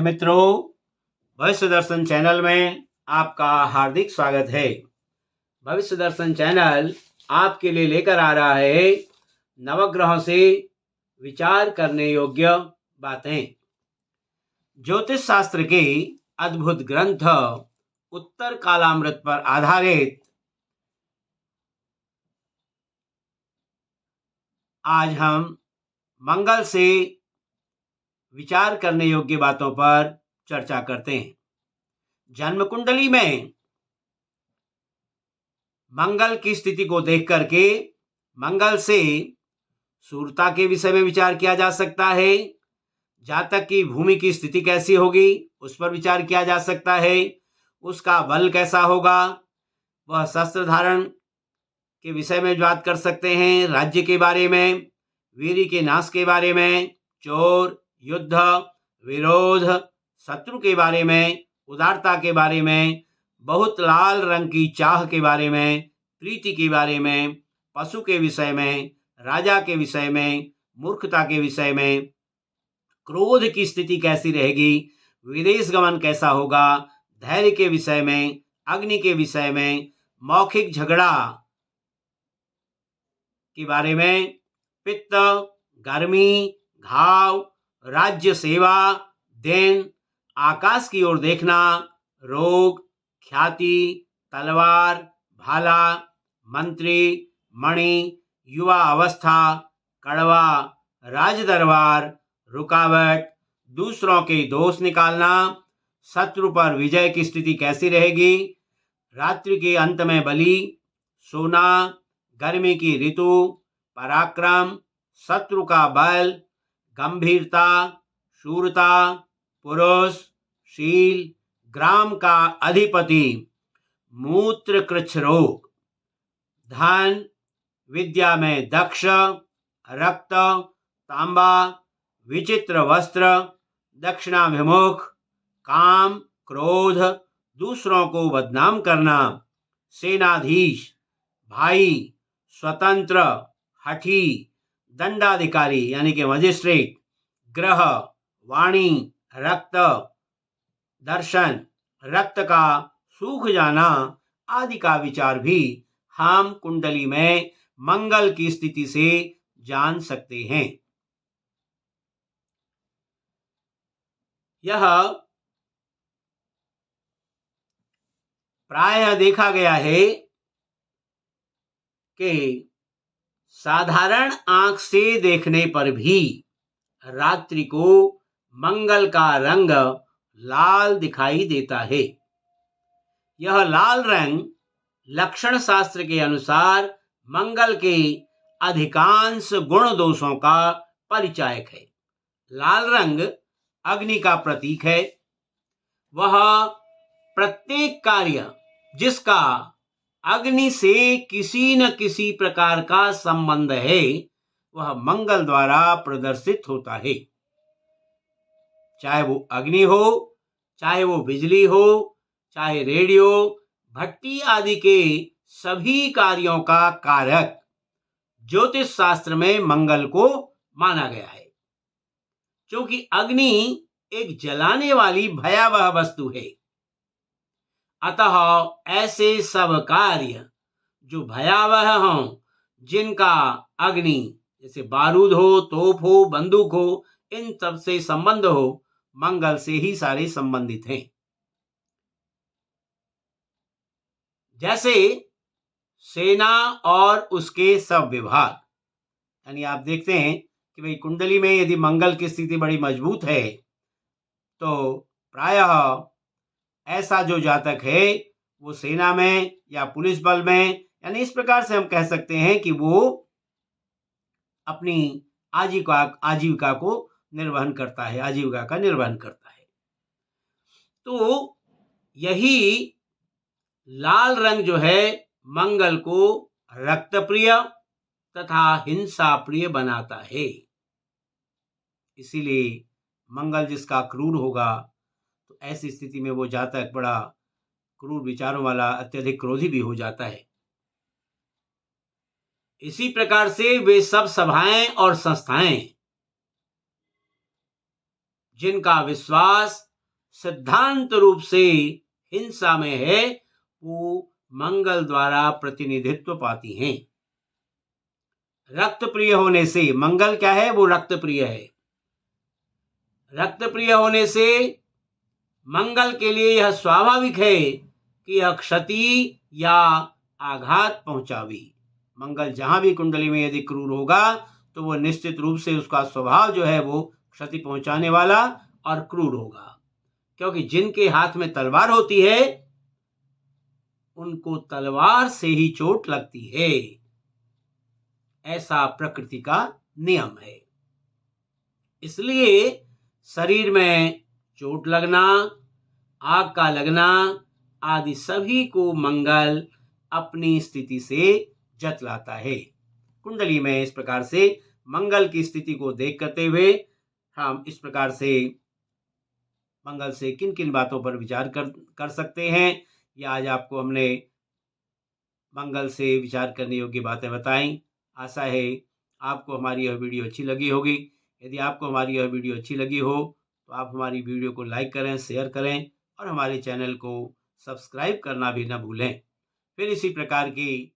मित्रों, भविष्य दर्शन चैनल में आपका हार्दिक स्वागत है। भविष्य दर्शन चैनल आपके लिए लेकर आ रहा है नवग्रहों से विचार करने योग्य बातें। ज्योतिष शास्त्र के अद्भुत ग्रंथ उत्तर कालामृत पर आधारित आज हम मंगल से विचार करने योग्य बातों पर चर्चा करते हैं। जन्म कुंडली में मंगल की स्थिति को देख करके मंगल से सूर्यता के विषय में विचार किया जा सकता है। जातक की भूमि की स्थिति कैसी होगी उस पर विचार किया जा सकता है। उसका बल कैसा होगा, वह शस्त्र धारण के विषय में बात कर सकते हैं। राज्य के बारे में, वीर के नाश के बारे में, चोर, युद्ध, विरोध, शत्रु के बारे में, उदारता के बारे में, बहुत लाल रंग की चाह के बारे में, प्रीति के बारे में, पशु के विषय में, राजा के विषय में, मूर्खता के विषय में, क्रोध की स्थिति कैसी रहेगी, विदेश गमन कैसा होगा, धैर्य के विषय में, अग्नि के विषय में, मौखिक झगड़ा के बारे में, पित्त, गर्मी, घाव, राज्य सेवा, देन, आकाश की ओर देखना, रोग, ख्याति, तलवार, भाला, मंत्री, मणि, युवा अवस्था, कड़वा, राजदरबार, रुकावट, दूसरों के दोष निकालना, शत्रु पर विजय की स्थिति कैसी रहेगी, रात्रि के अंत में बलि, सोना, गर्मी की ऋतु, पराक्रम, शत्रु का बल, गंभीरता, शूरता, पुरुष, शील, ग्राम का अधिपति, मूत्र कृच्छ रोग, धन, विद्या में दक्ष, रक्त, तांबा, विचित्र वस्त्र, दक्षिणाभिमुख, काम, क्रोध, दूसरों को बदनाम करना, सेनाधीश, भाई, स्वतंत्र, हठी, दंडाधिकारी यानी कि मजिस्ट्रेट, ग्रह, वाणी, रक्त, दर्शन, रक्त का सूख जाना आदि का विचार भी हम कुंडली में मंगल की स्थिति से जान सकते हैं। यह प्रायः देखा गया है कि साधारण आंख से देखने पर भी रात्रि को मंगल का रंग लाल दिखाई देता है। यह लाल रंग लक्षण शास्त्र के अनुसार मंगल के अधिकांश गुण दोषों का परिचायक है। लाल रंग अग्नि का प्रतीक है। वह प्रत्येक कार्य जिसका अग्नि से किसी न किसी प्रकार का संबंध है वह मंगल द्वारा प्रदर्शित होता है। चाहे वो अग्नि हो, चाहे वो बिजली हो, चाहे रेडियो, भट्टी आदि के सभी कार्यों का कारक ज्योतिष शास्त्र में मंगल को माना गया है। क्योंकि अग्नि एक जलाने वाली भयावह वस्तु है, अतः ऐसे सब कार्य जो भयावह हों, जिनका अग्नि जैसे बारूद हो, तोप हो, बंदूक हो, इन सब से संबंध हो, मंगल से ही सारे संबंधित हैं। जैसे सेना और उसके सब विभाग, यानी आप देखते हैं कि भाई कुंडली में यदि मंगल की स्थिति बड़ी मजबूत है तो प्रायः ऐसा जो जातक है वो सेना में या पुलिस बल में, यानी इस प्रकार से हम कह सकते हैं कि वो अपनी आजीविका को निर्वहन करता है, आजीविका का निर्वहन करता है। तो यही लाल रंग जो है मंगल को रक्त प्रिय तथा हिंसा प्रिय बनाता है। इसीलिए मंगल जिसका क्रूर होगा तो ऐसी स्थिति में वो जातक बड़ा क्रूर विचारों वाला, अत्यधिक क्रोधी भी हो जाता है। इसी प्रकार से वे सब सभाएं और संस्थाएं जिनका विश्वास सिद्धांत रूप से हिंसा में है वो मंगल द्वारा प्रतिनिधित्व पाती हैं। रक्त प्रिय होने से, मंगल क्या है, वो रक्त प्रिय है। रक्त प्रिय होने से मंगल के लिए यह स्वाभाविक है कि यह क्षति या आघात पहुंचावी। मंगल जहां भी कुंडली में यदि क्रूर होगा तो वो निश्चित रूप से उसका स्वभाव जो है वो क्षति पहुंचाने वाला और क्रूर होगा, क्योंकि जिनके हाथ में तलवार होती है उनको तलवार से ही चोट लगती है, ऐसा प्रकृति का नियम है। इसलिए शरीर में चोट लगना, आग का लगना आदि सभी को मंगल अपनी स्थिति से जतलाता है। कुंडली में इस प्रकार से मंगल की स्थिति को देख करते हुए हम इस प्रकार से मंगल से किन किन बातों पर विचार कर सकते हैं, या आज आपको हमने मंगल से विचार करने योग्य बातें बताई। आशा है आपको हमारी यह वीडियो अच्छी लगी होगी। यदि आपको हमारी यह वीडियो अच्छी लगी हो तो आप हमारी वीडियो को लाइक करें, शेयर करें और हमारे चैनल को सब्सक्राइब करना भी न भूलें। फिर इसी प्रकार की